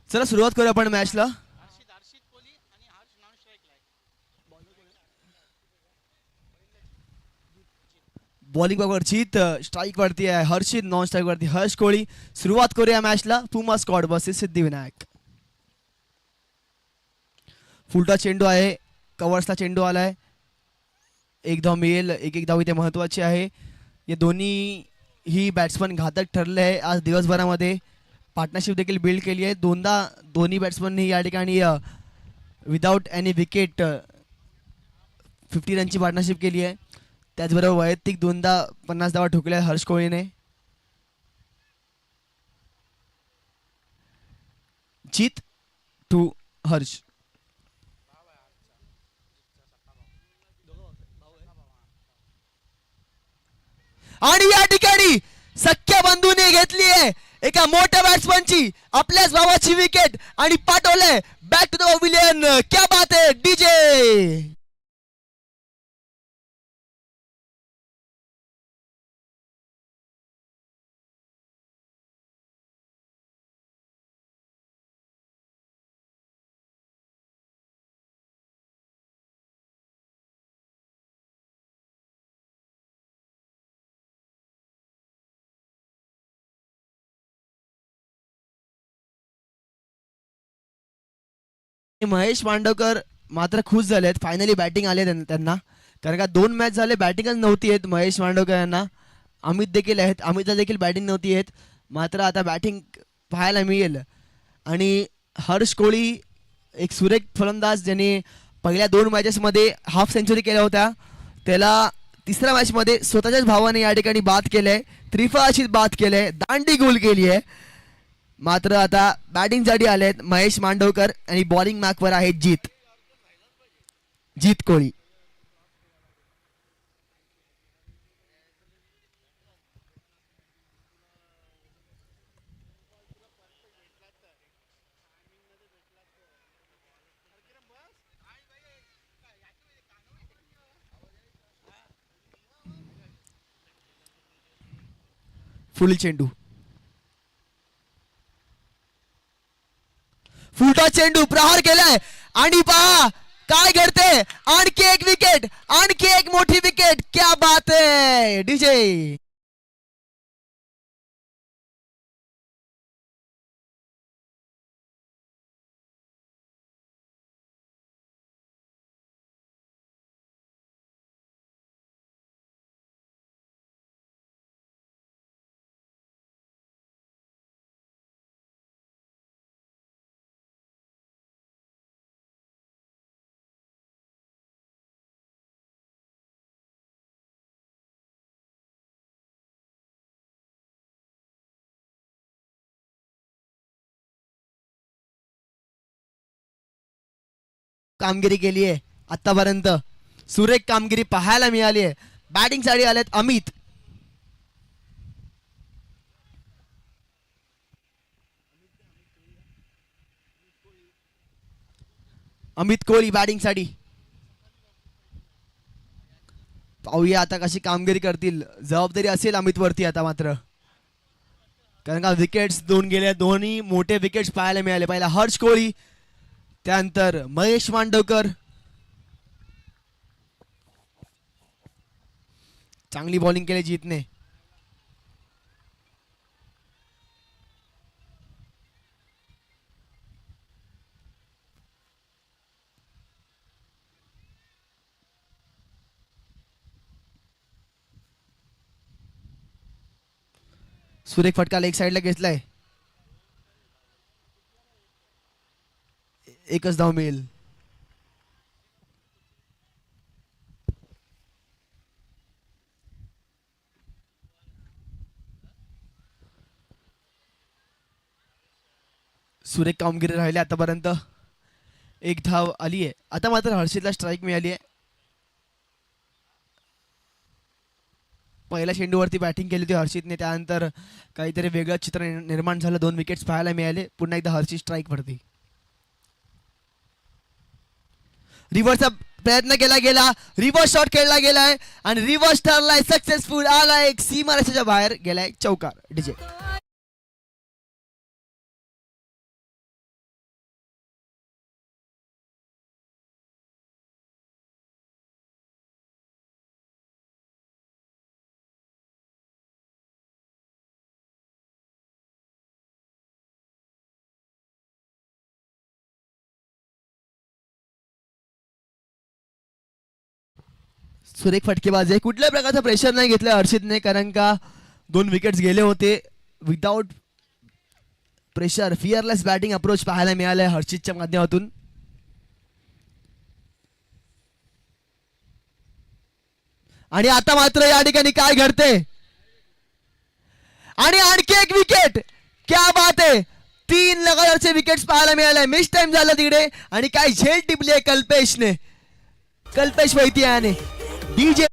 चला सुरुवात करूया आपण मॅचला. बॉलिंग वरची स्ट्राईक वरती आहे हर्षित, नॉन स्ट्राईक वरती हर्ष कोळी. सुरुवात करूया मॅचला. पुमा स्क्वॉड वर्सेस सिद्धिविनायक. फुलटा चेंडू आहे, कव्हर्सला चेंडू आलाय. एक धाव मिळेल, एक धाव इथे महत्वाची आहे. हे दोन्ही ही बॅट्समन घातक ठरले आहे आज दिवसभरामध्ये. पार्टनरशिप देखील बिल्ड केली आहे. दोनदा दोन्ही बॅट्समननी या ठिकाणी विदाउट एनी विकेट 50 रनची पार्टनरशिप केली आहे. त्याचबरोबर वैयक्तिक दोनदा 50 धावा ठोकल्या हर्ष कोळीने. जीत टू हर्ष. आणि या ठिकाणी सख्या बंधूने घेतली आहे एका मोठ्या बॅट्समनची आपल्याच भावाची विकेट आणि पाठवलंय बॅक टू द पवेलियन. क्या बात है डीजे. महेश मांडवकर मात्र खुश झालेत. फायनली बॅटिंग आले त्यांना, कारण का 2 मॅच झाले बॅटिंगच नव्हती येत महेश मांडवकर यांना. अमित देखील आहेत, अमितला देखील बॅटिंग नव्हती येत. मात्र आता बॅटिंग पाहायला मिळेल. आणि हर्ष कोळी एक सुरेख फलंदाज ज्यांनी पहिल्या 2 मॅचेसमध्ये हाफ सेंचुरी केल्या होत्या, त्याला तिसऱ्या मॅचमध्ये स्वतःच्याच भावाने या ठिकाणी बाद केलंय. त्रिफळाशीत बाद केलंय, दांडी गोल केली आहे. मात्र आता बॅटिंगसाठी आलेत महेश मांडवकर आणि बॉलिंग मॅकवर आहे जीत कोळी. फुल चेंडू, फुलटा चेंडू प्रहार केलाय आणि पहा काय घडते. आणखी एक विकेट, आणखी एक मोठी विकेट. क्या बात है डीजे. कामगिरी केली आहे आतापर्यंत, सुरेख कामगिरी पाहायला मिळाली आहे. बॅटिंग साठी आलेत अमित. अमित कोहली बॅटिंग साठी. पाहूया आता कशी कामगिरी करतील. जबाबदारी असेल अमित वरती आता मात्र, कारण का विकेट्स 2 गेले, दोन्ही मोठे विकेट्स पाहायला मिळाले. पहिला हर्ष कोहली, त्यानंतर महेश मांडवकर. चांगली बॉलिंग केली जीतने. सुरेख फटका लेग साइडला घेतलाय. एकच धाव मिळेल. सुरेख कामगिरी राहिली आतापर्यंत. एक धाव आली आहे. आता मात्र हर्षितला स्ट्राईक मिळाली आहे. पहिल्या चेंडूवरती बॅटिंग केली होती हर्षितने, त्यानंतर काहीतरी वेगळं चित्र निर्माण झालं. 2 विकेट्स पाहायला मिळाले. पुन्हा एकदा हर्षित स्ट्राईक वरती. रिव्हर्सचा प्रयत्न केला गेला, रिव्हर्स शॉट खेळला गेलाय आणि रिव्हर्स ठरलाय सक्सेसफुल. आला एक सीमारेषेच्या बाहेर गेलाय चौकार डीजे. सुरेख फटकेबाज आहे. कुठल्याही प्रकारचं प्रेशर नाही घेतलं हर्षितने, कारण का 2 विकेट्स गेले होते. Without pressure fearless batting approach पाहायला मिळालंय हर्षितच्या माध्यमातून. आणि आता मात्र या ठिकाणी काय घडते, आणि आणखी एक विकेट. क्या बात आहे. 3 लगातारचे विकेट्स पाहायला मिळाले. मिस टाइम झालं तिकडे आणि काय झेल टिपली आहे कल्पेशने, कल्पेश वैती याने. डीजे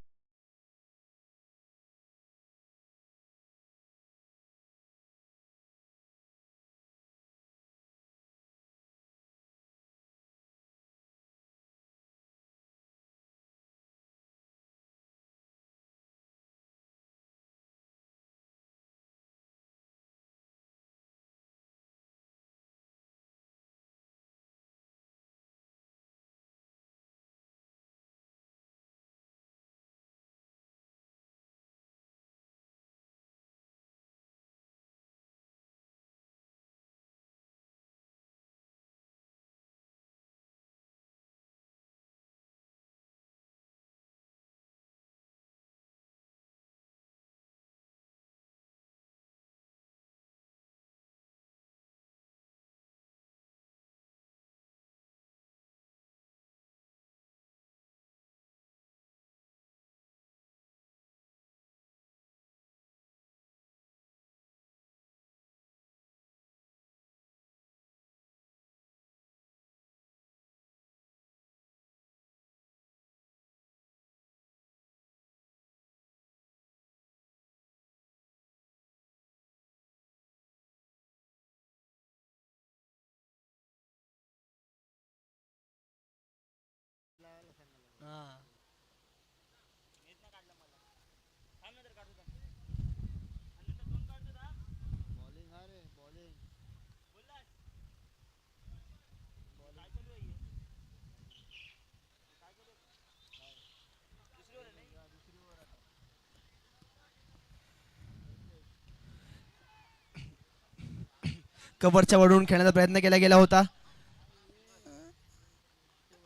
कव्हरच्या वळून खेळण्याचा प्रयत्न केला गेला होता.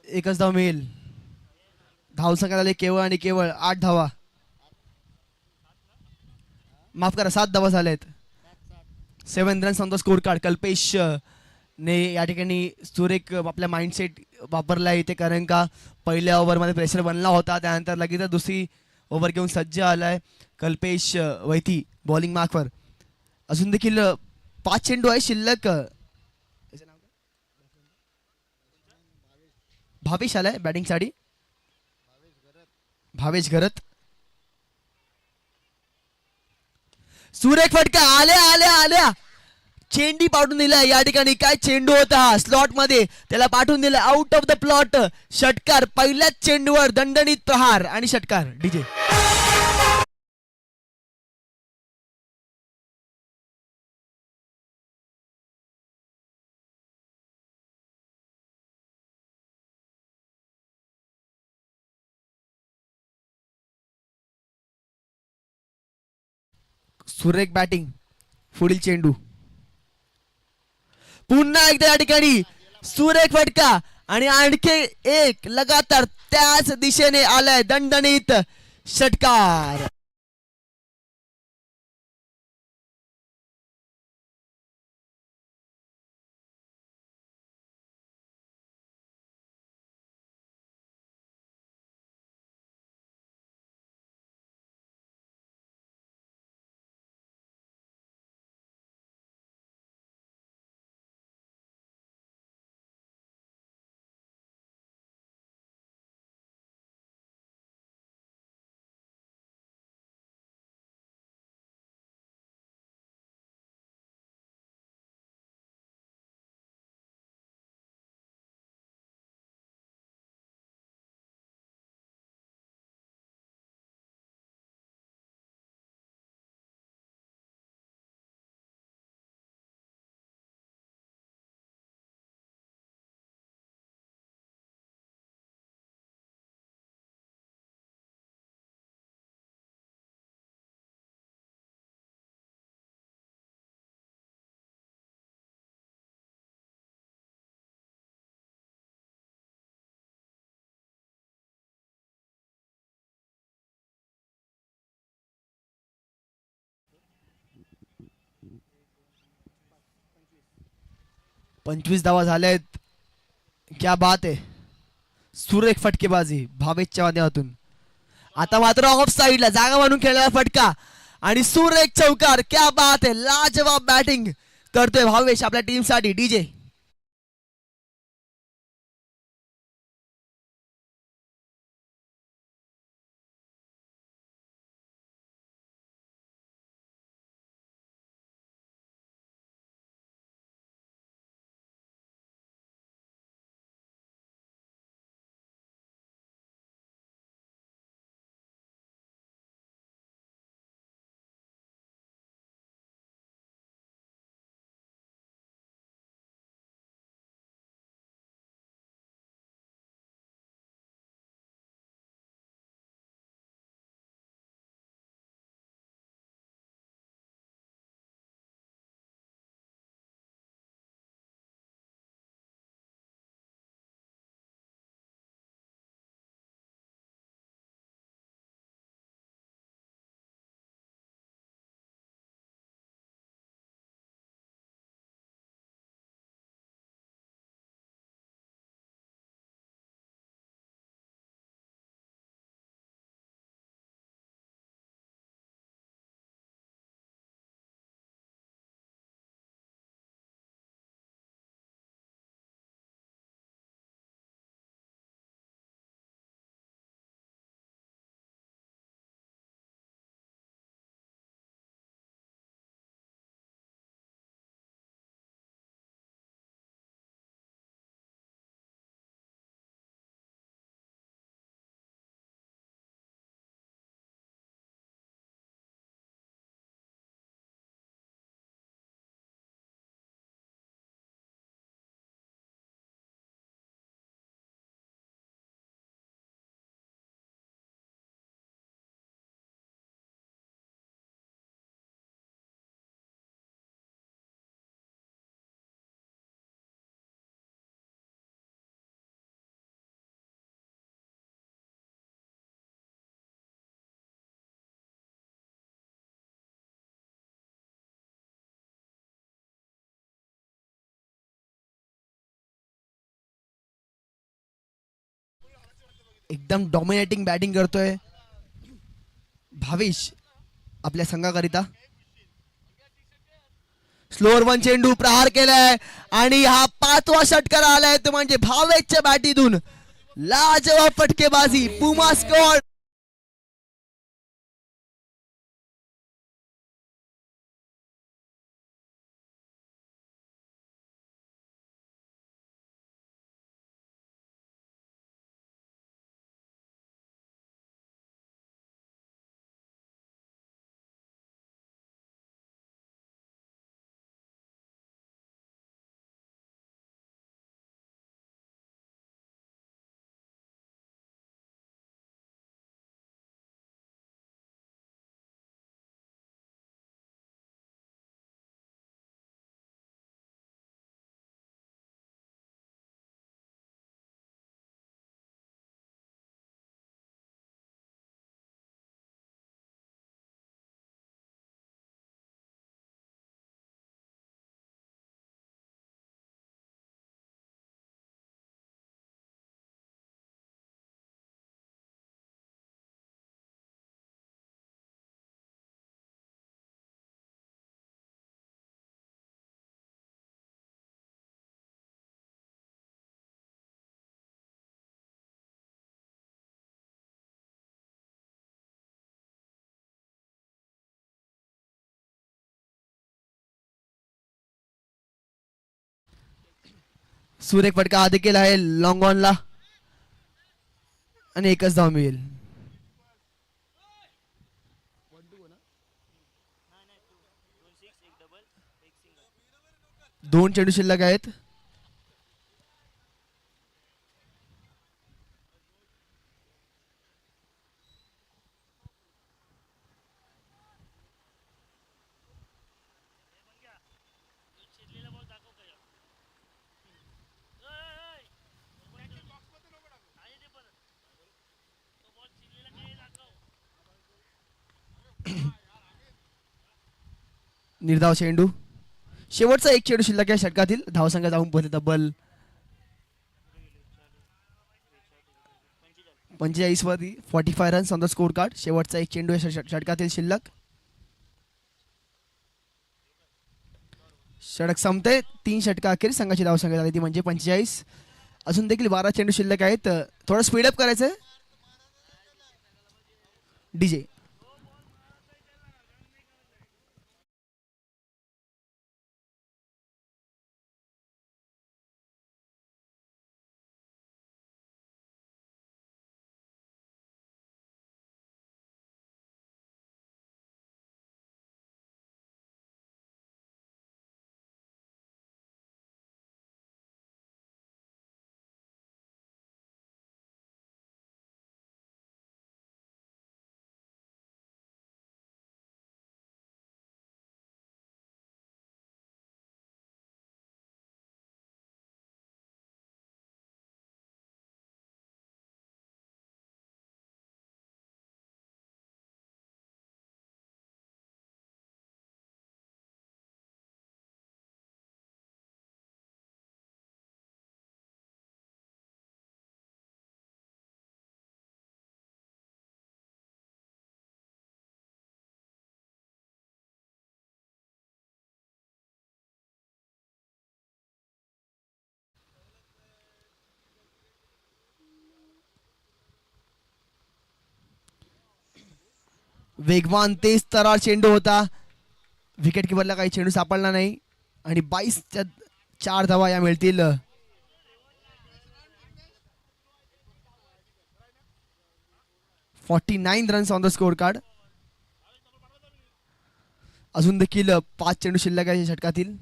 एकच धाव मिळेल. धावसंख्या झाली केवळ आणि केवळ 8 धावा. माफ करा, 7 धावा झाल्यात. 7 runs on the score card. Kalpesh ने या ठिकाणी सुरेख आपल्या माइंडसेट वापरला इथे, कारण का पहिल्या ओव्हरमध्ये प्रेशर बनला होता. त्यानंतर लगेच दुसरी ओव्हर घेऊन सज्ज आलाय कल्पेश वैती बॉलिंग मार्कवर. अजून देखील 5 चेंडू आहे शिल्लक. भावेश आलाय बॅटिंग साठी. भावेश घरत. सुरेख फटका. आल्या आल्या आल्या. चेंडी पाठवून दिलाय या ठिकाणी. काय चेंडू होता स्लॉट मध्ये, त्याला पाठवून दिलं आउट ऑफ द प्लॉट. षटकार. पहिल्याच चेंडूवर दणदणीत प्रहार आणि षटकार. डीजे सुरेख बॅटिंग. पुढील चेंडू. पुन्हा एकदा या ठिकाणी सुरेख फटका आणि आणखी एक लगातार त्याच दिशेने आलाय दणदणीत षटकार. 25 धावा झाल्यात. क्या बात आहे. सुरेख फटकेबाजी भावेशच्या माध्यमातून. आता मात्र ऑफ साइडला जागा म्हणून खेळलेला फटका आणि सुरेख चौकार. क्या बात आहे. लाजवाब बॅटिंग करतोय भावेश आपल्या टीम साठी. डीजे एकदम डॉमिनेटिंग बॅटिंग करतोय भावेश आपल्या संघाकरिता. स्लोअर वन चेंडू प्रहार केलाय आणि हा 5वा षटकार आलाय तो म्हणजे भावेशच्या बॅटीतून. लाजवाब फटकेबाजी. पुमा स्क्वॉड सुरेख फटका आधी केला आहे लॉंग ऑनला आणि एकच धाव मिळेल. दोन चेंडू शिल्लक आहेत. निर्धाव चेंडू शेवटचा एक चेंडू शिल्लक आहे षटकातील. धावसंख्या जाऊन पोहोचले तब्बल 45 वरती. 45 runs on the score card. शेवटचा एक चेंडू आहे षटकातील शिल्लक. षटक संपते. 3 षटका अखेर संघाची धावसंख्या झाली ती म्हणजे 45. अजून देखील 12 चेंडू शिल्लक आहेत. थोडं स्पीडअप करायचं आहे डीजे. वेगवान तेज तरार चेंडू होता. विकेट किपरला काही चेंडू सापडला नाही आणि 22च्या 4 धावा या मिळतील. $49 runs on the score card. अजून देखील 5 चेंडू शिल्लक आहे षटकातील.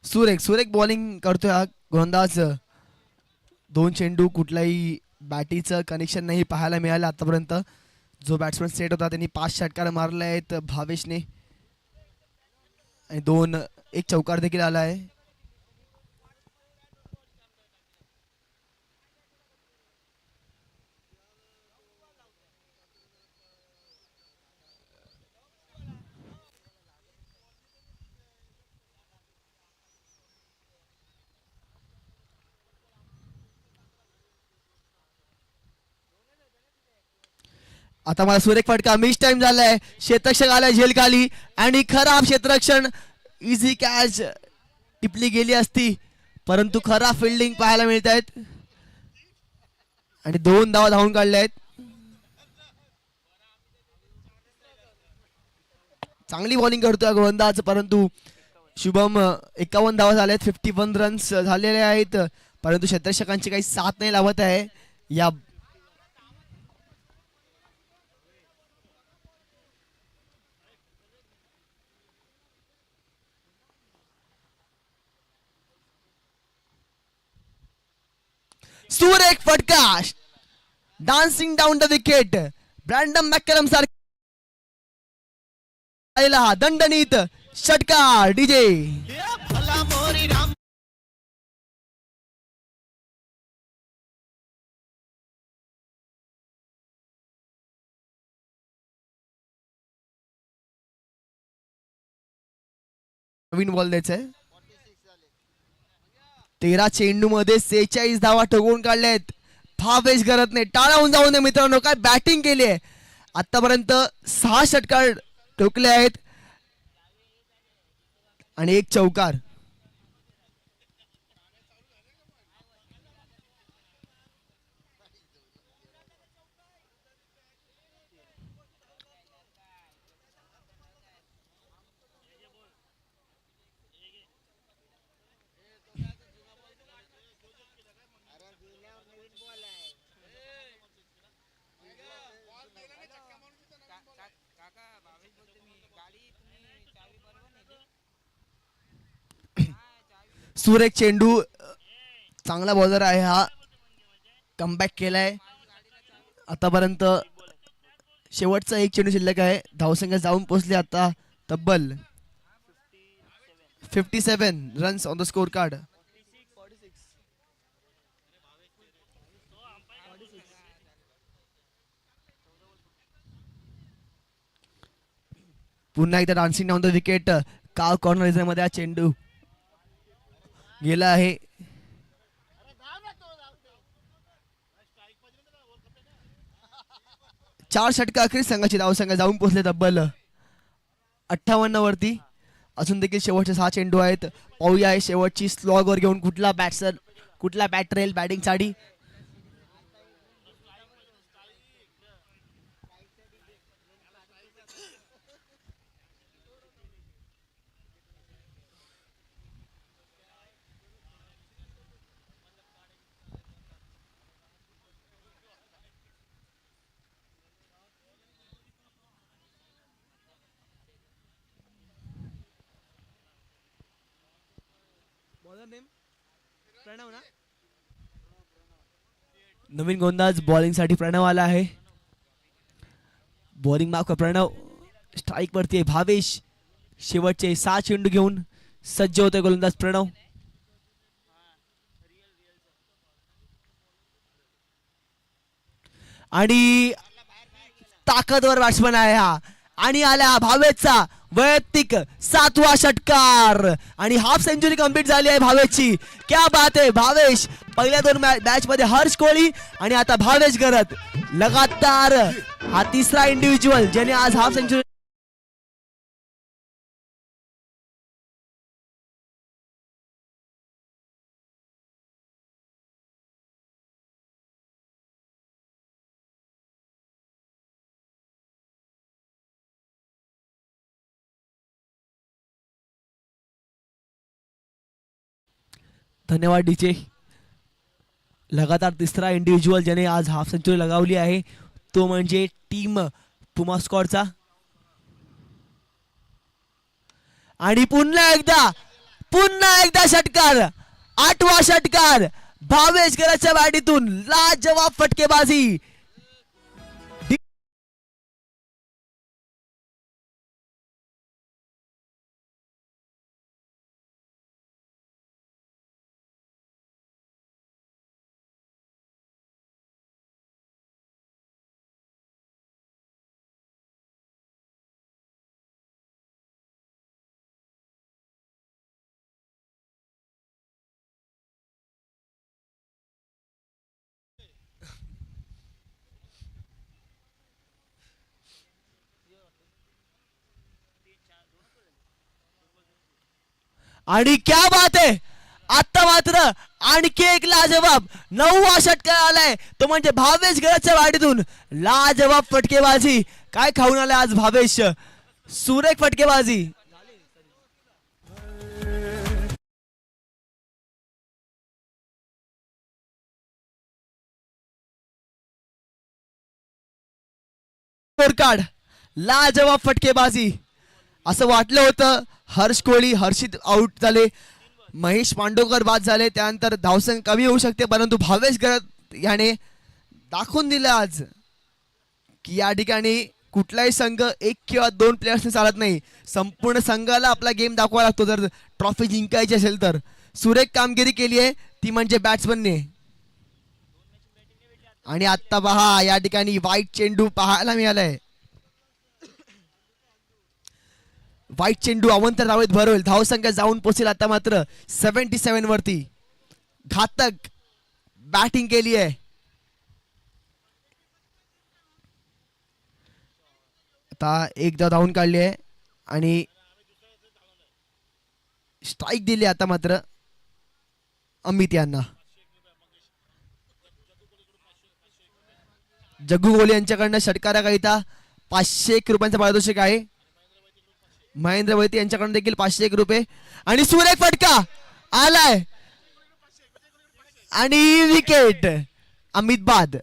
सुरेख सुरेख बॉलिंग करतोय हा गोलंदाज. 2 चेंडू कुठलाही बॅटीचं कनेक्शन नाही पाहायला मिळालं आतापर्यंत. जो बॅट्समन सेट होता त्यांनी 5 षटकार मारले आहेत भावेशने आणि एक चौकार देखील आला आहे. आता मला सुरेख फटका. मिस टाइम झालाय. क्षेत्ररक्षक आलाय झेल खाली आणि खराब क्षेत्ररक्षण. इझी कॅच टिपली गेली असती परंतु खराब फिल्डिंग पाहायला मिळत आहेत आणि 2 धावा धावून काढल्या आहेत. चांगली बॉलिंग करतोय गोलंदाज परंतु शुभम 51 धावा झाल्या आहेत. 51 रन्स झालेले आहेत परंतु क्षेत्ररक्षकांची काही साथ नाही लावत आहे. या सुरेख फटका. Dancing down the wicket. Brendon McCullum सारखा दंडनीत षटकार डीजे. नवीन बॉल द्यायचा. 13 चेंडू मध्ये 46 धावा ठोकून काढल्यात. भावेश करत नाही. टाळावून जाऊ नये मित्रांनो. काय बॅटिंग केली आहे. आतापर्यंत 6 षटकार ठोकले आहेत आणि 1 चौकार. सुरेख चेंडू. चांगला बॉलर आहे हा. कमबॅक केलाय आतापर्यंत शेवटचा एक चेंडू शिल्लक आहे. धावसंख्या जाऊन पोहोचले आता तब्बल 57 runs on the score card. पुन्हा एकदा डान्सिंग ऑन द विकेट. काव कॉर्नर मध्ये हा चेंडू गेला आहे. चार षटका अखेर संघाची धावसंख्या जाऊन पोहोचले तब्बल 58 वरती. अजून देखील शेवटचे 6 चेंडू आहेत. पाहूया शेवटची स्लॉग वर घेऊन कुठला बॅट राहील बॅटिंग साठी. नवीन गोंदाज बॉलिंग साठी प्रणव आला आहे. बॉलिंग माफ प्रणव. स्ट्राईक वरती आहे भावेश. शेवटचे 6 चेंडू घेऊन सज्ज होते गोलंदाज प्रणव. आणि ताकदवर बॅट्समन आहे हा. आणि आला भावेशचा वैयक्तिक 7वा षटकार आणि हाफ सेंचुरी कंप्लीट झाली आहे भावेशची. क्या बात आहे. भावेश पहिल्या 2 मॅच मध्ये हर्ष कोहली आणि आता भावेश गरत लगातार हा तिसरा इंडिव्हिज्युअल ज्याने आज हाफ सेंचुरी. धन्यवाद डीजे. लगातार तिसरा इंडिव्हिज्युअल ज्याने आज हाफ सेंचुरी लगावली आहे तो म्हणजे टीम पुमा स्क्वॉडचा. आणि पुन्हा एकदा षटकार 8वा षटकार भावेश गरजच्या बॅटीतून लाजवाब फटकेबाजी. आणि क्या बात आहे. आता मात्र आणखी एक लाजवाब 9वा षटकार आलाय तो म्हणजे भावेश गरजच्या वाडीतून लाजवाब फटकेबाजी. काय खाऊन आलाय आज भावेश. सुरेख फटकेबाजी. कार्ड लाजवाब फटकेबाजी. असं वाटलं होतं हर्ष कोहली हर्षित आउट झाले महेश मांडवकर बाद झाले त्यानंतर धावसंख्या कमी होऊ शकते परंतु भावेश गरत याने दाखवून दिलं आज की या ठिकाणी कुठलाही संघ 1 किंवा 2 प्लेयर्सने चालत नाही. संपूर्ण संघाला आपला गेम दाखवावा लागतो जर ट्रॉफी जिंकायची असेल तर. सुरेख कामगिरी केली आहे ती म्हणजे बॅट्समनने. आणि आता पहा या ठिकाणी वाईट चेंडू पाहायला मिळालाय. वाईट चेंडू अवंत रावेत भरवेल. धावसंख्या जाऊन पोहोचेल आता मात्र 77 वरती. घातक बॅटिंग केली आहे. आता एकदा धावून काढली आहे आणि स्ट्राईक दिली आता मात्र अमित यांना. जग्गू कोहली यांच्याकडनं षटकाराकरिता 501 रुपयांचा पारितोषिक आहे. महेंद्र वैती यांच्याकडून देखील 501 रुपये. आणि सुरेख फटका आलाय आणि विकेट. अमित बाद.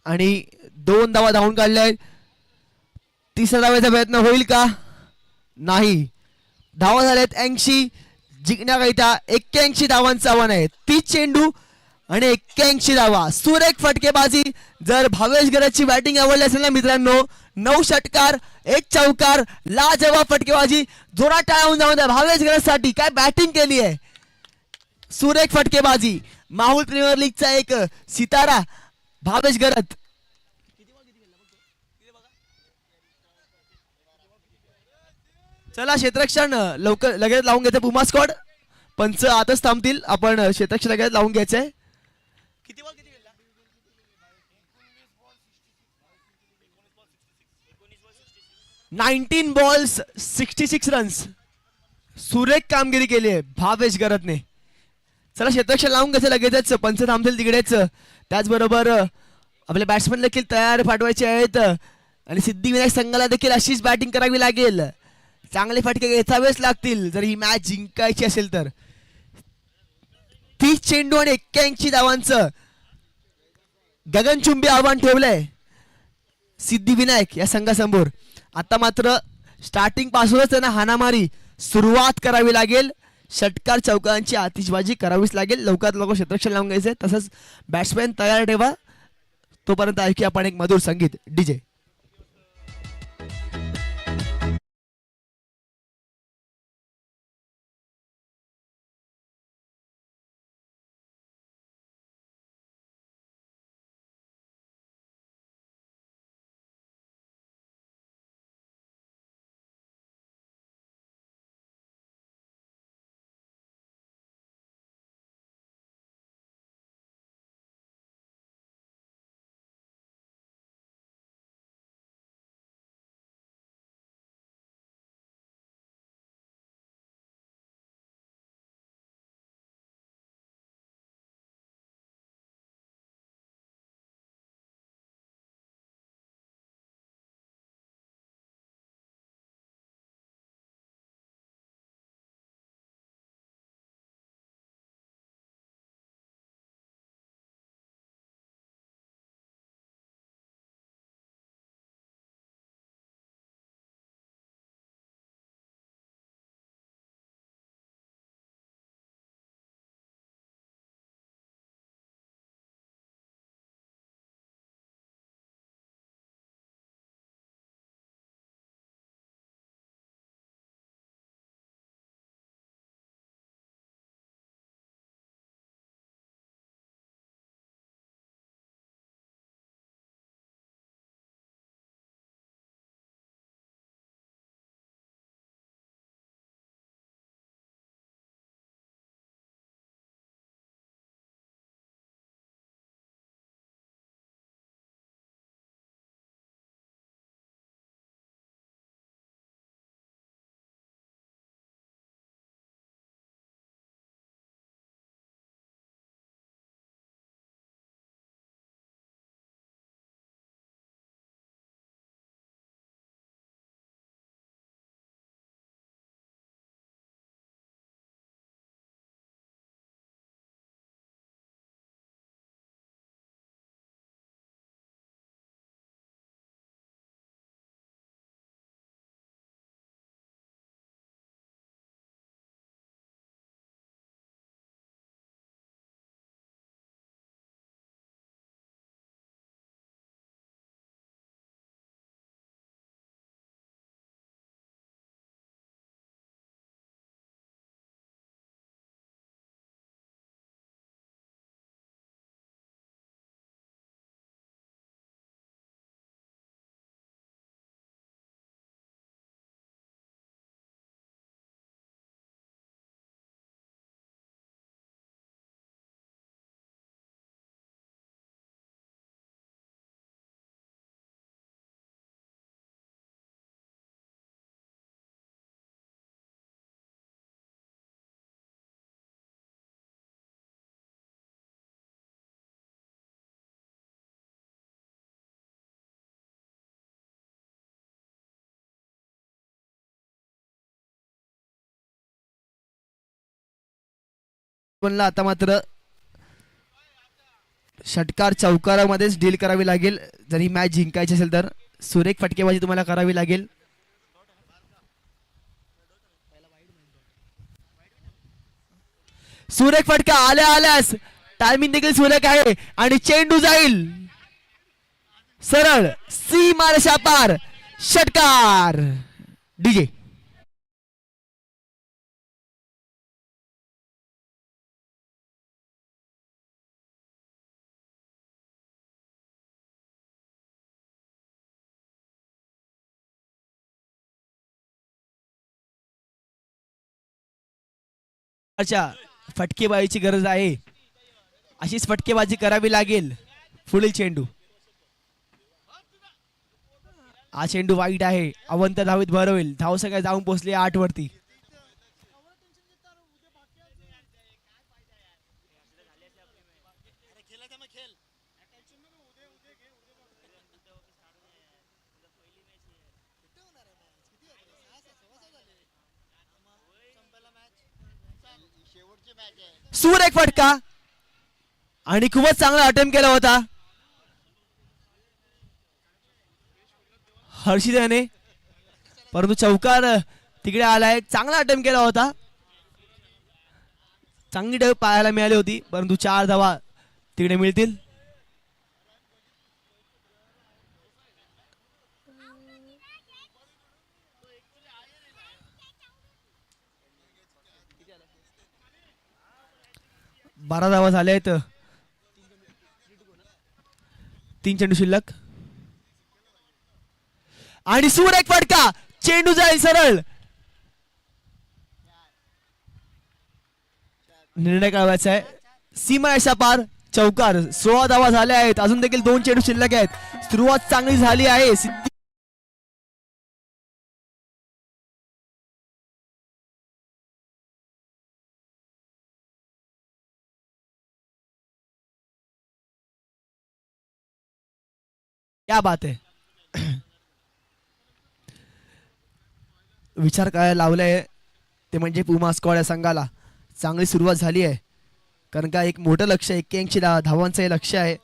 आणि 2 धावा धावून काढल्या आहेत. तिसऱ्या धावेचा प्रयत्न होईल का? नाही. धावा झाल्यात 80. जिंकण्याकरिता 81 धावांचं आव्हान आहे. 30 चेंडू आणि 81 धावा. सुरेख फटकेबाजी. जर भावेश गरजची बॅटिंग आवडली असेल ना मित्रांनो, 9 षटकार 1 चौकार, लाजवाब फटकेबाजी. जोरात टाळ्या होऊन जाऊन द्या भावेश गरजसाठी. काय बॅटिंग केली आहे. सुरेख फटकेबाजी. माहुल प्रीमियर लीगचा एक सितारा भावेश गरज. चला क्षेत्ररक्षण लवकर लगेच लावून घ्यायचं. पुमा स्क्वॉड पंच आताच थांबतील. आपण क्षेत्ररक्षण लगेच लावून घ्यायचंय. किती बॉल किती 19 बॉल्स 66 रन्स. सुरेख कामगिरी केली आहे भावेश गरजने. चला क्षेत्ररक्षण लावून घ्यायचं लगेचच. पंच थांबतील तिकडेच. त्याचबरोबर आपले बॅट्समन देखील तयार पाठवायचे आहेत आणि सिद्धिविनायक संघाला देखील अशीच बॅटिंग करावी लागेल. चांगले फटके घेतावेच लागतील जर ही मॅच जिंकायची असेल तर. 30 चेंडू आणि 81 धावांचं गगनचुंबी आव्हान ठेवलंय सिद्धिविनायक या संघासमोर. आता मात्र स्टार्टिंग पासूनच त्यांना हाणामारी सुरुवात करावी लागेल. षटकार चौकांची आतिषबाजी करावीच लागेल. लवकरात लवकर क्षेत्ररक्षण लावून घ्यायचे. तसंच बॅट्समॅन तयार ठेवा. तोपर्यंत ऐकूया आपण एक मधुर संगीत. डीजे. आता मात्र षटकार चौकारामध्येच डील करावी लागेल जर ही मॅच जिंकायची असेल तर. सुरेख फटकेबाजी तुम्हाला करावी लागेल. सुरेख फटका आल्या आल्यास टायमिंग देखील सुरेख आहे आणि चेंडू जाईल सरळ सीमारेषा पार. षटकार डीजे. अच्छा फटकेबाजीची गरज आहे. अशीच फटकेबाजी करावी लागेल. पुढील चेंडू. हा चेंडू वाईट आहे. अवंत धावीत भर होईल. धाव सगळ्या जाऊन पोहोचले 8 वरती. सुरेख फटका आणि खूपच चांगला अटेम्प्ट केला होता हर्षित याने, परंतु चौकार तिकडे आलाय. चांगला अटेम्प्ट केला होता. चांगली डाव पाहायला मिळाली होती परंतु 4 धावा तिकडे मिळतील. बारा धावा झाल्या आहेत. 3 चेंडू शिल्लक आणि सुरेख फटका. चेंडू जाईल सरळ. निर्णय कळवायचा आहे. सीमारेषा पार. चौकार. 16 धावा झाल्या आहेत. अजून देखील 2 चेंडू शिल्लक आहेत. सुरुवात चांगली झाली आहे. क्या बात आहे. विचार करायला लावलाय ते म्हणजे पुमा स्क्वॉड या संघाला. चांगली सुरुवात झाली आहे कारण का एक मोठं लक्ष 81 धावांचं हे लक्ष आहे.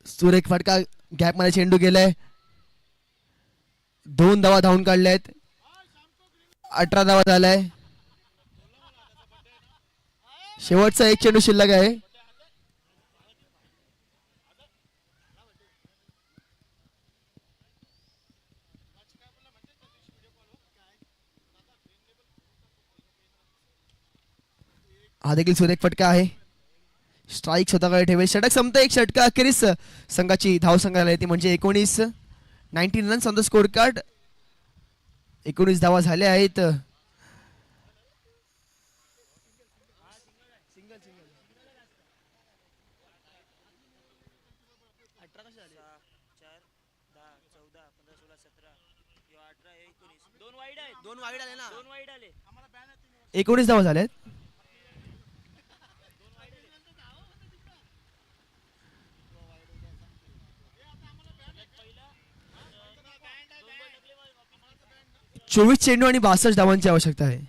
सुरेख फटका. गॅप मध्ये चेंडू गेलाय. 2 धावा धावून काढल्यात. 18 धावा झालाय. शेवटचा 1 चेंडू शिल्लक आहे. हा देखील सुरेख फटका आहे. स्ट्राईक स्वतःकडे ठेवेल. षटक संपतं. एक षटका अखेरीस संघाची धाव संघाला येते म्हणजे 19 runs on the score card. 19 धावा झाल्या आहेत. एकोणीस धावा झाल्यात. चोवीस चेंडू आणि 62 धावांची आवश्यकता आहे.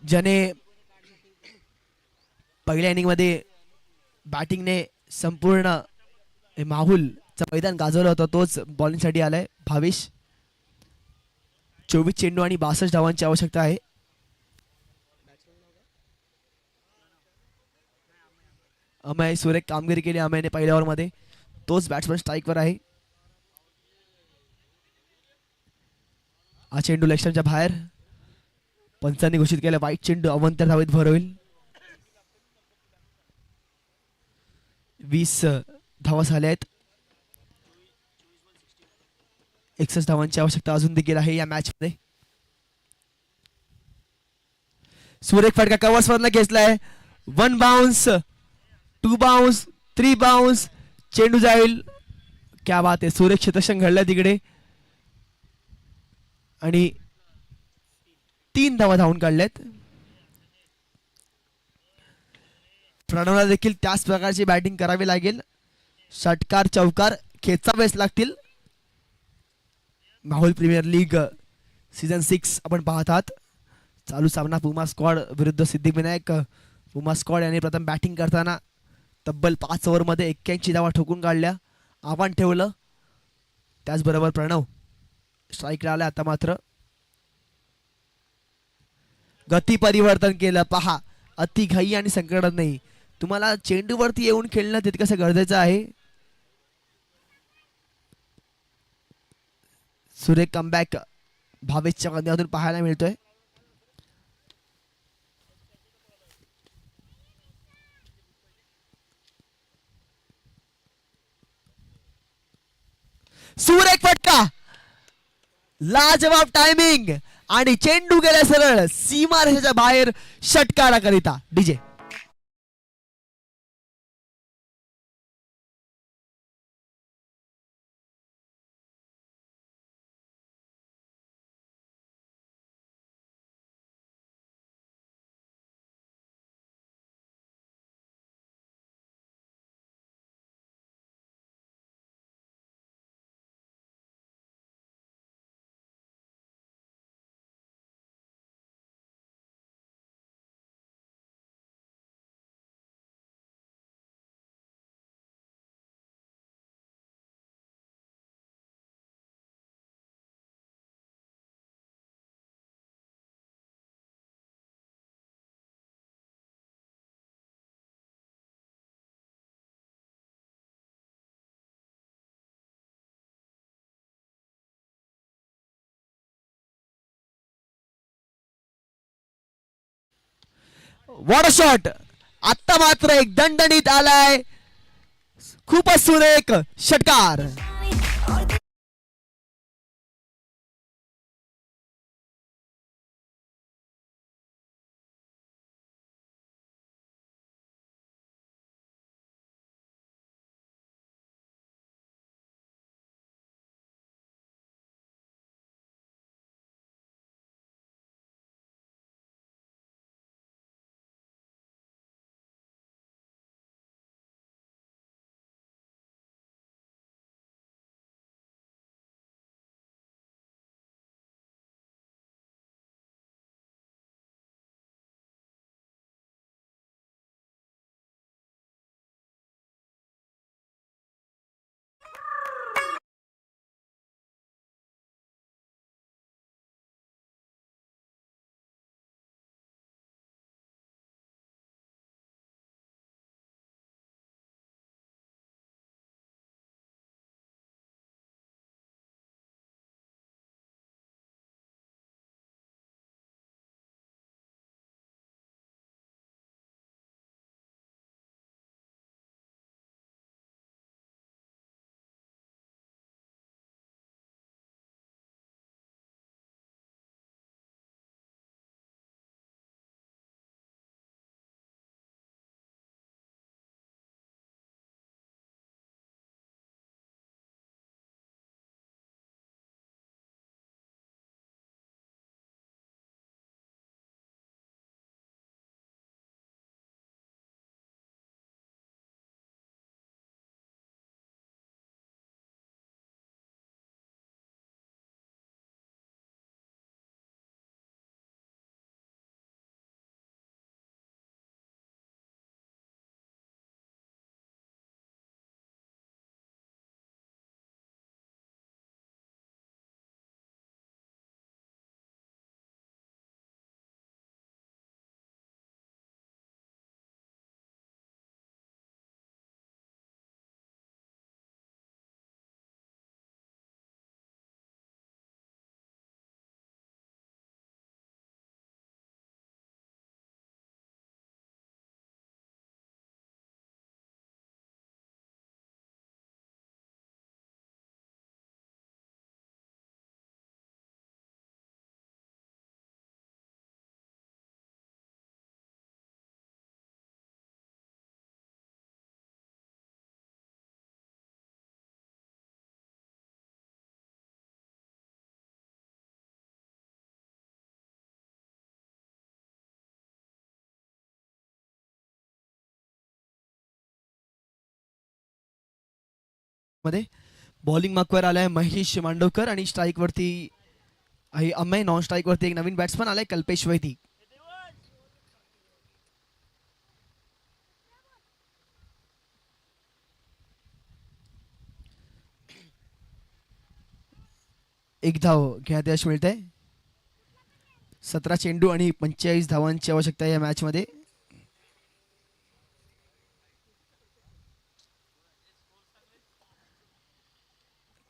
ज्याने पहिल्या इनिंग मध्ये बॅटिंगने संपूर्ण माहुलचं मैदान गाजवलं होतं तोच बॉलिंग साठी आलाय भावेश. 24 चेंडू आणि 62 धावांची आवश्यकता आहे. अमय सुरेख कामगिरी केली अमयने पहिल्या ओव्हर मध्ये. तोच बॅट्समन स्ट्राईक वर आहे. हा चेंडू लेग बाहेर. पंचांनी घोषित केलं वाईट चेंडू. अवंतर धावेत भर होईल. 20 धावा झाल्या आहेत. 61 धावांची आवश्यकता अजून देखील आहे या मॅच मध्ये. सुरेख फटका कव्हर्स मधला घेतलाय. 1 बाउन्स, 2 बाउन्स, 3 बाउन्स. चेंडू जाईल. क्या बात आहे. सुरेख क्षेत्रक्षण घडलं तिकडे आणि 3 धावा धावून काढल्यात. प्रणवला देखील त्याच प्रकारची बॅटिंग करावी लागेल. षटकार चौकार खेचावेच लागतील. माहुल प्रीमियर लीग सीझन 6 आपण पाहत आहात. चालू सामना पुमा स्क्वॉड विरुद्ध सिद्धिविनायक. पुमा स्क्वॉड यांनी प्रथम बॅटिंग करताना तब्बल 5 ओव्हरमध्ये 81 धावा ठोकून काढल्या. आव्हान ठेवलं. त्याचबरोबर प्रणव स्ट्राईकला आला. आता मात्र गती परिवर्तन केलं. पहा, अति घाई आणि संकटात नाही. तुम्हाला चेंडूवरती येऊन खेळणं तितकंसं गरजेचं आहे. सुरेख कमबॅक भावेशच्या माध्यमातून पाहायला मिळतोय. सुरेख फटका, लाजवाब टायमिंग आणि चेंडू गेला सरळ सीमारेषेच्या बाहेर षटकाराकरिता. डीजे वॉट अ शॉट. आता मात्र एक दणदणीत आलाय. खूपच सुरेख षटकार. मध्ये बॉलिंग मार्कवर आलाय महेश मांडवकर आणि स्ट्राईक वरती आहे अमय. नॉन स्ट्राईक वरती एक नवीन बॅट्समन आलाय कल्पेश वैदी. एक धाव घ्यायला यश मिळतंय. 17 चेंडू आणि 45 धावांची आवश्यकता आहे या मॅच मध्ये.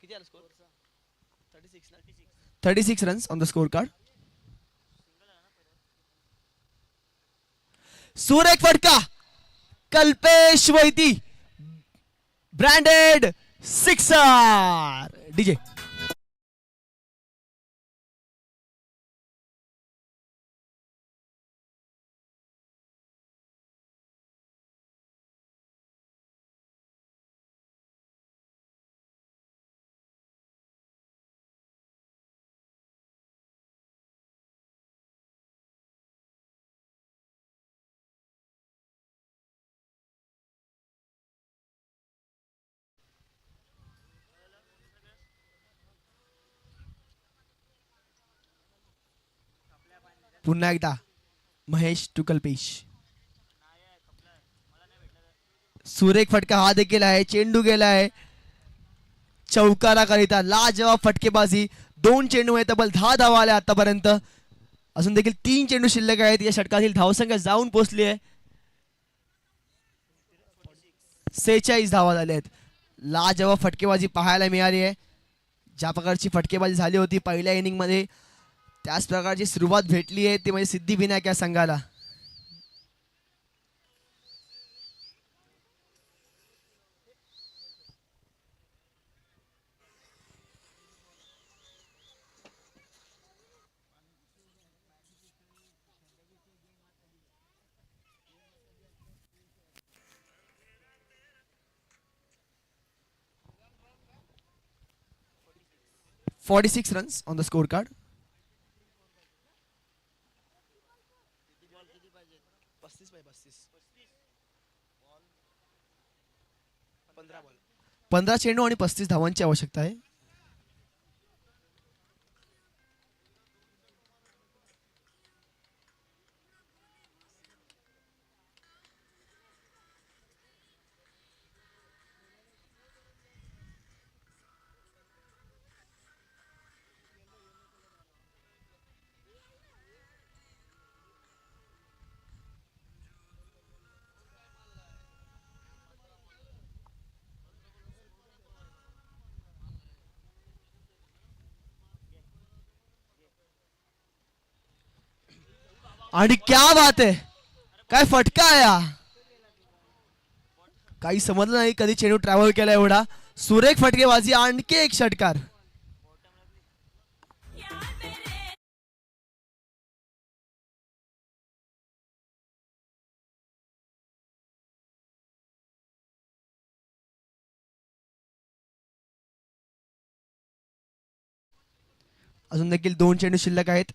किती आला score? 36 runs on the score card. सुरेख फटका Kalpesh Vaidi branded sixer. DJ पुन्हा एकदा महेश टू कल्पेश. सुरेख फटका हा देखील आहे. चेंडू गेलाय चौकारा करिता. लाजवाब फटकेबाजी. 2 चेंडू मध्ये तब्बल 10 धावा आल्या आतापर्यंत. अजून देखील 3 चेंडू शिल्लक आहेत. या षटकातील धावसंख्या जाऊन पोहोचली आहे 46 धावा झाल्या आहेत. लाजवाब फटकेबाजी पाहायला मिळाली आहे. ज्या प्रकारची फटकेबाजी झाली होती पहिल्या इनिंग मध्ये त्याच प्रकारची सुरुवात भेटली आहे ती म्हणजे सिद्धिविनायक या संघाला. $46 runs on the scorecard. पंधरा चेंडू आणि 35 धावांची आवश्यकता आहे. आणि क्या बात आहे. काय फटका आहे. काही समजलं नाही कधी चेंडू ट्रॅव्हल केला एवढा. सुरेख फटकेबाजी. आणखी एक षटकार. अजून देखील 2 चेंडू शिल्लक आहेत.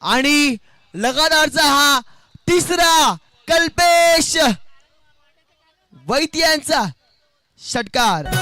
आणि लगातारचा हा तिसरा कल्पेश वैद्यांचा षटकार.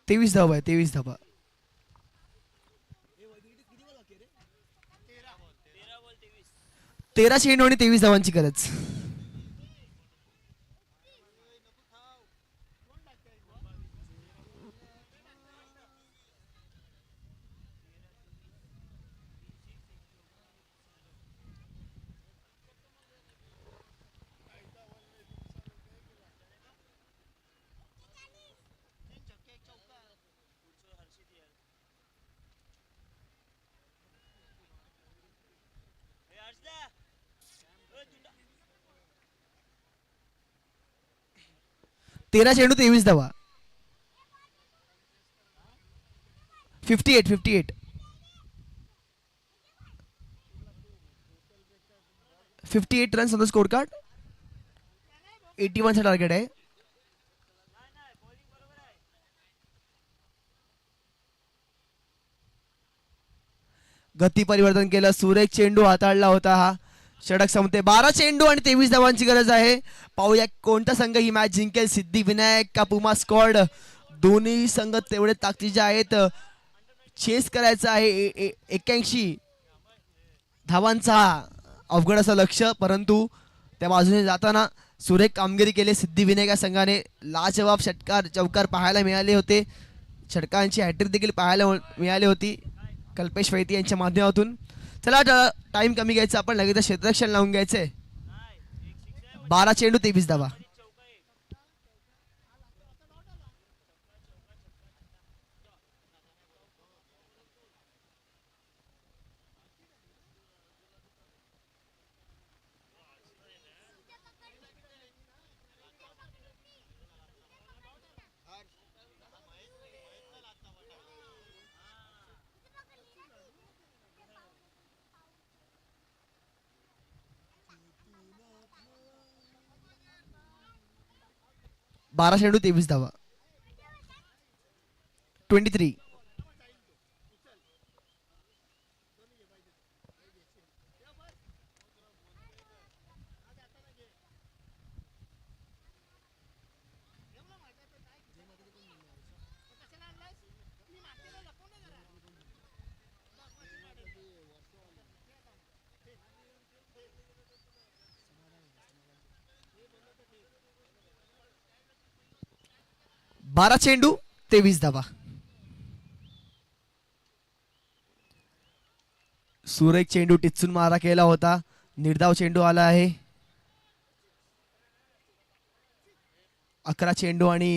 23 धावा आहे, 23 धावा. 13 चेंडू आणि 23 धावांची गरज. तेरा चेंडू 23 धावा. 58 58 runs on the score card. 81 चा टार्गेट आहे. गती परिवर्तन केलं, सुरेख चेंडू हाताळला होता. हा षटक संपते. 12 चेंडू आणि 23 धावांची गरज आहे. पाहूया कोणता संघ ही मॅच जिंकेल, सिद्धिविनायक का पुमा स्क्वॉड. दोन्ही संघ तेवढे ताकदीचे आहेत. चेस करायचं आहे 81 धावांचा अवघड असं लक्ष, परंतु त्या बाजूने जाताना सुरेख कामगिरी केली सिद्धिविनायक या संघाने. लाजवाब षटकार चौकार पाहायला मिळाले होते. षटकांची हॅट्रिक देखील पाहायला मिळाली होती कल्पेश वैती यांच्या माध्यमातून. चला टाइम कमी घ्यायचा, आपण लगेच क्षेत्ररक्षण लावून घ्यायचंय. 12 चेंडू 23 धावा. बारा चेंडू 23 धावा. 23. बारा चेंडू 23 धावा. सुरेख चेंडू टिचून मारा केला होता. निर्धाव चेंडू आला आहे. 11 चेंडू आणि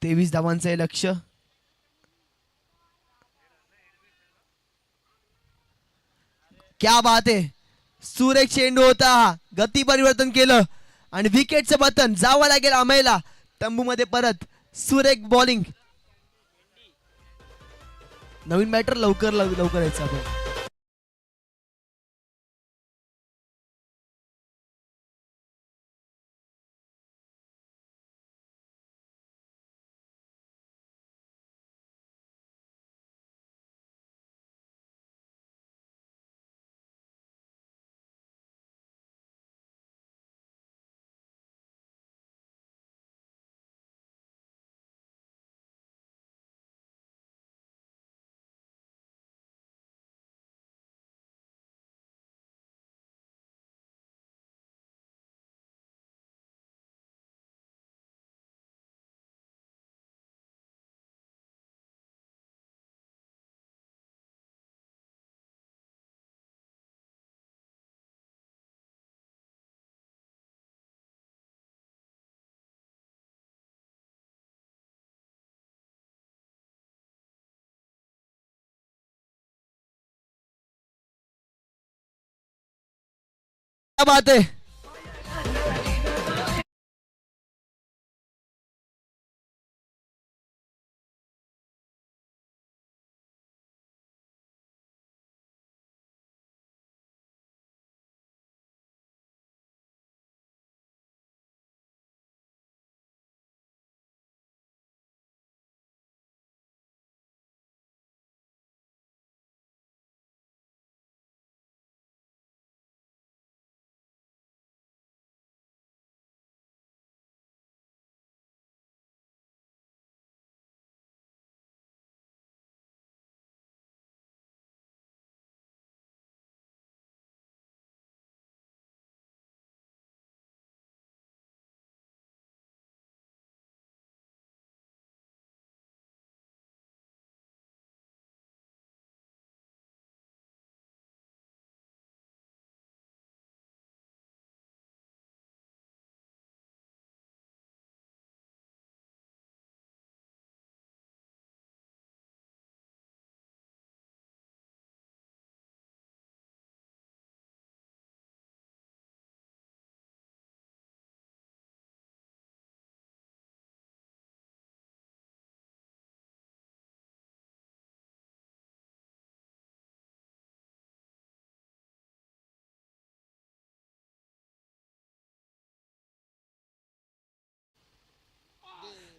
23 धावांचं हे लक्ष. क्या बात आहे. सुरेख चेंडू होता. गती परिवर्तन केलं आणि विकेटचं बटन जावं लागेल आमेला तंबू मध्ये परत. सुरेख बॉलिंग. नवीन बॅटर लवकर यायचं आपण. क्या बात है.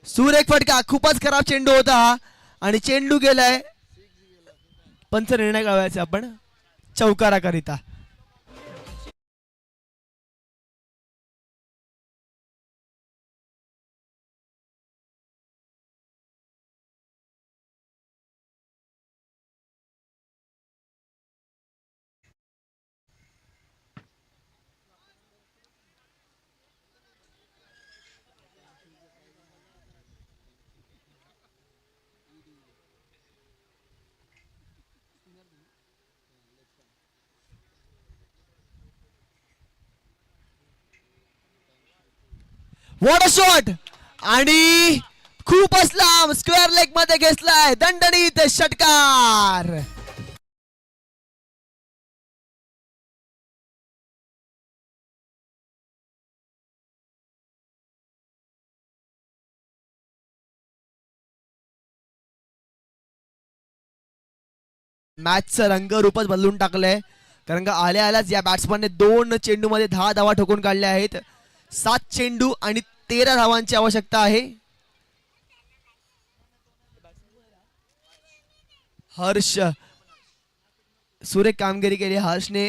सुरेख फटका, खूपच खराब चेंडू होता हा आणि चेंडू गेलाय पंच निर्णय कळवायचे आपण चौकाराकरिता. व्हॉट अ शॉट आणि खूपच लांब स्क्वेअर लेग मध्ये घेतलाय दणदणीत षटकार. मॅचचं रंगरूपच बदलून टाकलंय कारण का आल्या आल्याच या बॅट्समनने 2 चेंडू मध्ये 10 धावा ठोकून काढल्या आहेत. 7 चेंडू आणि 13 धावांची आवश्यकता आहे. हर्ष सुरेख कामगिरी केली हर्षने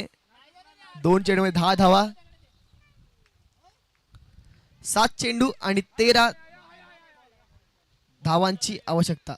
2 चेंडू मध्ये 10 धावा. 7 चेंडू आणि 13 धावांची आवश्यकता.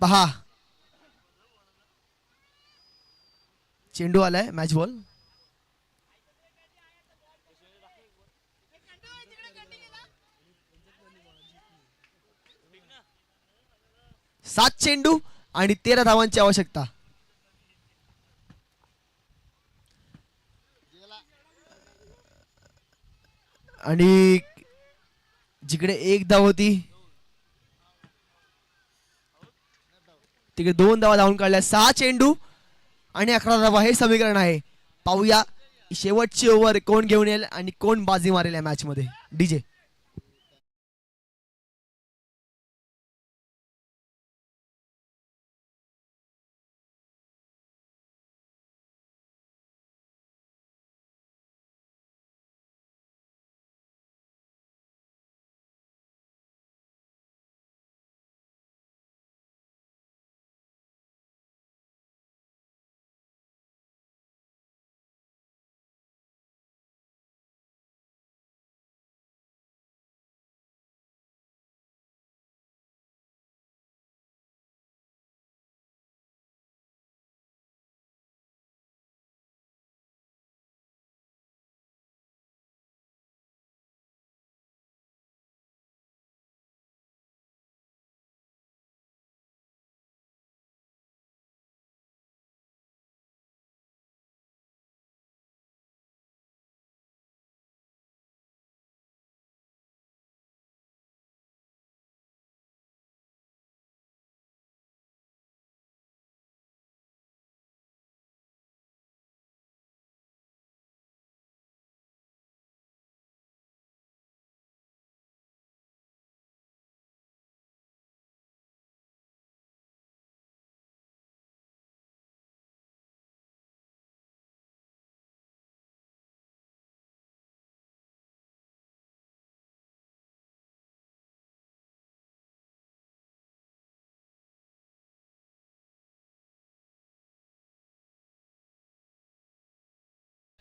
पहा चेंडू आलाय मॅच बॉल. सात चेंडू आणि 13 धावांची आवश्यकता. आणि जिकडे 1 धाव होती तिकडे 2 धावा धावून काढल्या. 6 चेंडू आणि 11 धावा हे समीकरण आहे. पाहूया शेवटची ओव्हर कोण घेऊन येईल आणि कोण बाजी मारेल या मॅच मध्ये. डीजे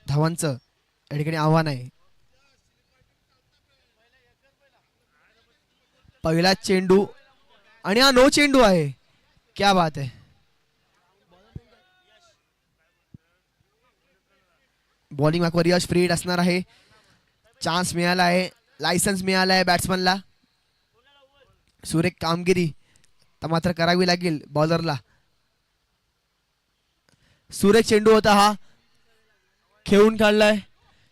धावांचं या ठिकाणी आव्हान आहे. पहिला चेंडू आणि हा नो चेंडू आहे. क्या बात आहे. बॉलिंग मार्कवर यश फ्रीड असणार आहे. चान्स मिळाला आहे. लायसन्स मिळाला आहे बॅट्समनला. सुरेख कामगिरी मात्र करावी लागेल बॉलरला. सुरेख चेंडू होता हा खेळून काढलाय.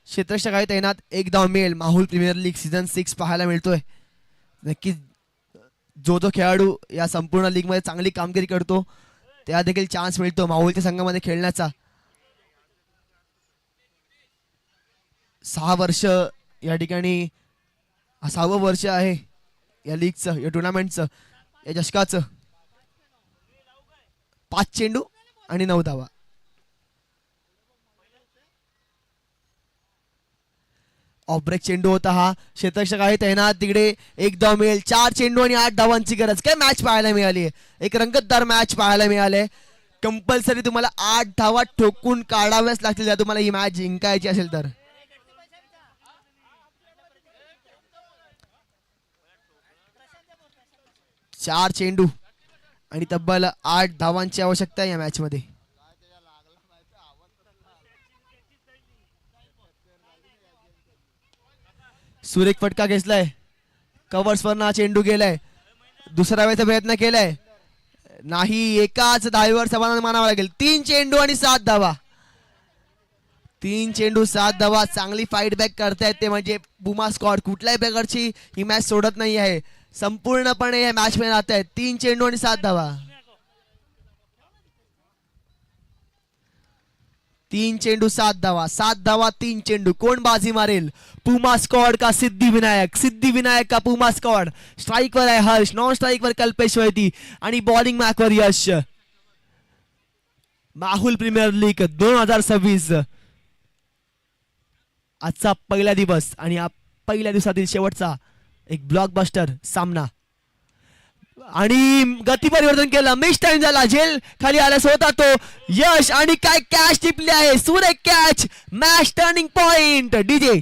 क्षेत्ररक्षक आहे तैनात. एक धाव मिळेल. माहुल प्रीमियर लीग सीझन 6 पाहायला मिळतोय. नक्कीच जो जो खेळाडू या संपूर्ण लीग मध्ये चांगली कामगिरी करतो त्या देखील चान्स मिळतो माहुलच्या संघामध्ये खेळण्याचा. 6 वर्ष या ठिकाणी 6वं वर्ष आहे या लीगचं, या टुर्नामेंटचं, या चषकाचं. 5 चेंडू आणि 9 धावा. ऑफ ब्रेक चेंडू होता हा. क्षेत्ररक्षक आहे तैनात. तिकडे एक धाव मिळेल. 4 चेंडू आणि 8 धावांची गरज. काय मॅच पाहायला मिळाली. एक रंगतदार मॅच पाहायला मिळाले. कंपल्सरी तुम्हाला 8 धावा ठोकून काढाव्याच लागतील जर तुम्हाला ही मॅच जिंकायची असेल तर. चार चेंडू आणि तब्बल 8 धावांची आवश्यकता आहे या मॅच मध्ये. सुरेख फटका घेतलाय. कव्हर्स वरना चेंडू गेलाय. दुसरा वेळेचा प्रयत्न केलाय नाही. एकाच धावेवर समाधान मानावं लागेल. 3 चेंडू आणि 7 धावा. 3 चेंडू 7 धावा. चांगली फाईट बॅक करतायत ते म्हणजे बुमा स्क्वॉड. कुठल्याही प्रकारची ही मॅच सोडत नाही आहे. संपूर्णपणे या मॅच मध्ये राहत आहेत. 3 चेंडू आणि 7 धावा. 3 चेंडू 7 धावा. 7 धावा 3 चेंडू. कोण बाजी मारेल. पुमा स्क्वॉड का सिद्धिविनायक. सिद्धिविनायक का पुमा स्क्वॉड. स्ट्राइक वर आहे हर्ष. नॉन स्ट्राइक वर कल्पेश वैती आणि बॉलिंग मॅक वर यश. माहुल प्रीमियर लीग 2026 आजचा पहिला दिवस आणि या पहिल्या दिवसातील शेवटचा एक ब्लॉकबस्टर सामना. आणि गती परिवर्तन केलं. मिस टाइम झाला. झेल खाली आल्यास होता तो यश. आणि काय कॅच टिपली आहे. सुरेख कॅच. Match turning point. डीजे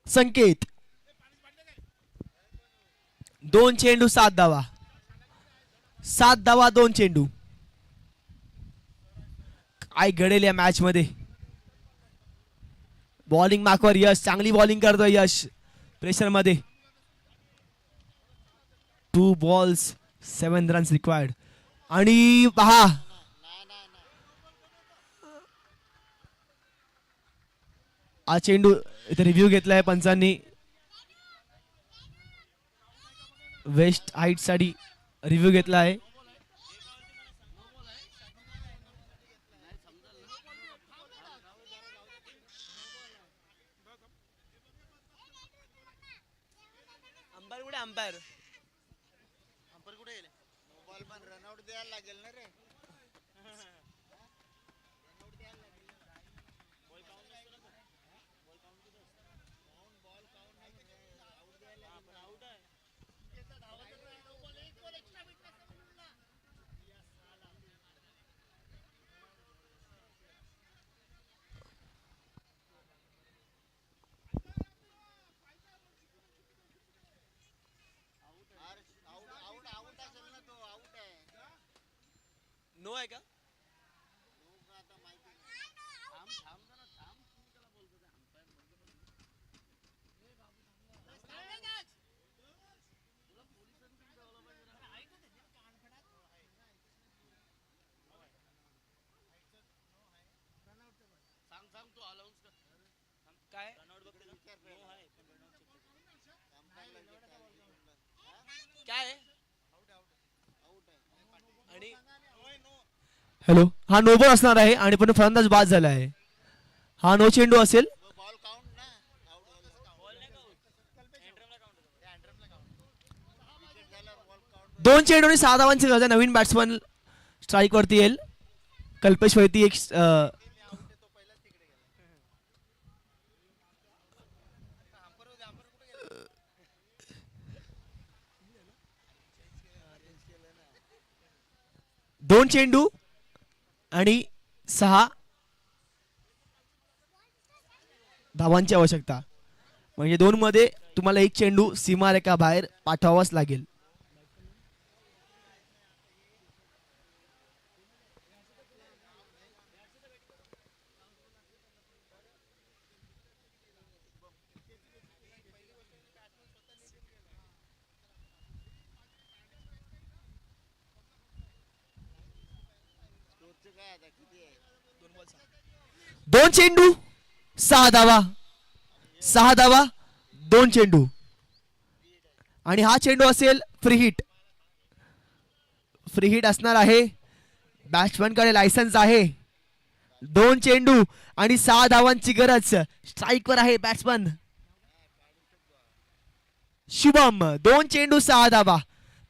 संकेत. 2 चेंडू 7 धावा. 7 धावा 2 चेंडू. काय घडेल या मॅच मध्ये. बॉलिंग मार्कवर यश. चांगली बॉलिंग करतोय यश प्रेशर मध्ये. 2 balls 7 runs रिक्वायर्ड. आणि पहा हा चेंडू इथे रिव्ह्यू घेतलाय पंचांनी. वेस्ट हाईट साठी रिव्ह्यू घेतला आहे. अंपायर कुठे. अंपायर कुठे गेले. बॉल पण रनआउट द्यायला लागेल ना रे. नो आहे का. काय काय आणि हॅलो. हा नो बॉल असणार आहे आणि पण फलंदाज बाद झाला आहे. हा नो चेंडू असेल. 2 चेंडू आणि 6 धावांची गरज आहे. नवीन बॅट्समन स्ट्राईक वरती येईल. कल्पेश वैती एक दोन चेंडू आणि 6 धावांची आवश्यकता. म्हणजे 2 मध्ये तुम्हाला एक चेंडू सीमारेखा बाहेर पाठवावाच लागेल. दोन चेंडू 6 धावा. 6 धावा 2 चेंडू आणि हा चेंडू असेल फ्री हिट. फ्री हिट असणार आहे. बॅट्समन कडे लायसन्स आहे. 2 चेंडू आणि 6 धावांची गरज. स्ट्राईक वर आहे बॅट्समन शुभम. 2 चेंडू 6 धावा.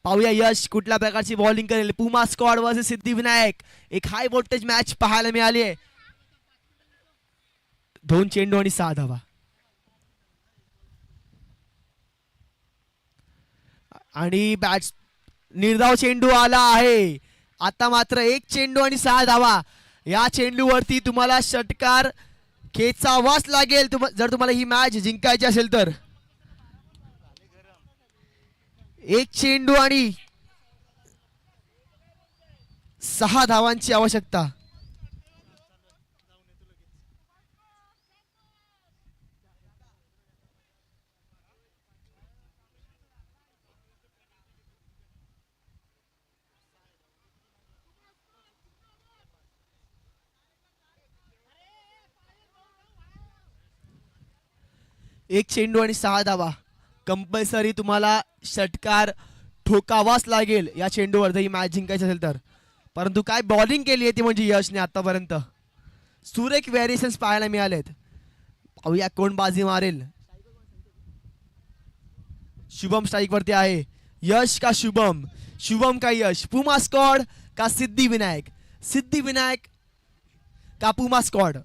पाहूया यश कुठल्या प्रकारची बॉलिंग करेल. पुमा स्क्वॉड वर्सेस सिद्धिविनायक. एक हाय व्होल्टेज मॅच पाहायला मिळाली आहे. 2 चेंडू आणि 6 धावा. आणि निर्धाव चेंडू आला आहे. आता मात्र 1 चेंडू आणि 6 धावा. या चेंडूवरती तुम्हाला षटकार खेचावाच लागेल जर तुम्हाला ही मॅच जिंकायची असेल तर. 1 चेंडू आणि 6 धावांची आवश्यकता. एक चेंडू आणि 6 धावा. कंपल्सरी तुम्हाला षटकार ठोकावाच लागेल या चेंडूवर जर ही मॅच जिंकायची असेल तर. परंतु काय बॉलिंग केली आहे ती म्हणजे यशने आतापर्यंत. सुरेख व्हेरिएशन्स पाहायला मिळालेत. पाहूया कोण बाजी मारेल. शुभम स्ट्राईक वरती आहे. यश का शुभम. शुभम का यश. पुमा स्क्वॉड का सिद्धिविनायक. सिद्धिविनायक का पुमा स्क्वॉड.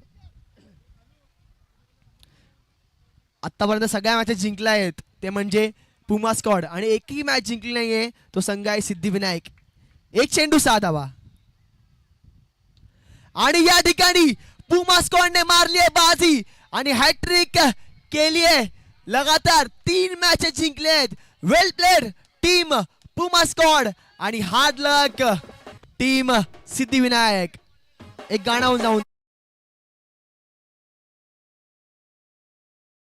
आतापर्यंत सगळ्या मॅचेस जिंकल्या आहेत ते म्हणजे पुमा स्क्वॉड आणि एकही मॅच जिंकली नाहीये तो संघ आहे सिद्धिविनायक. 1 चेंडू 6 धावा. आणि या ठिकाणी पुमा स्क्वॉडने मारली आहे बाजी आणि हॅट्रिक केली आहे. लगातार 3 मॅचेस जिंकले आहेत. वेल प्लेड टीम पुमा स्क्वॉड आणि हार्ड लक टीम सिद्धिविनायक. एक गाणं जाऊन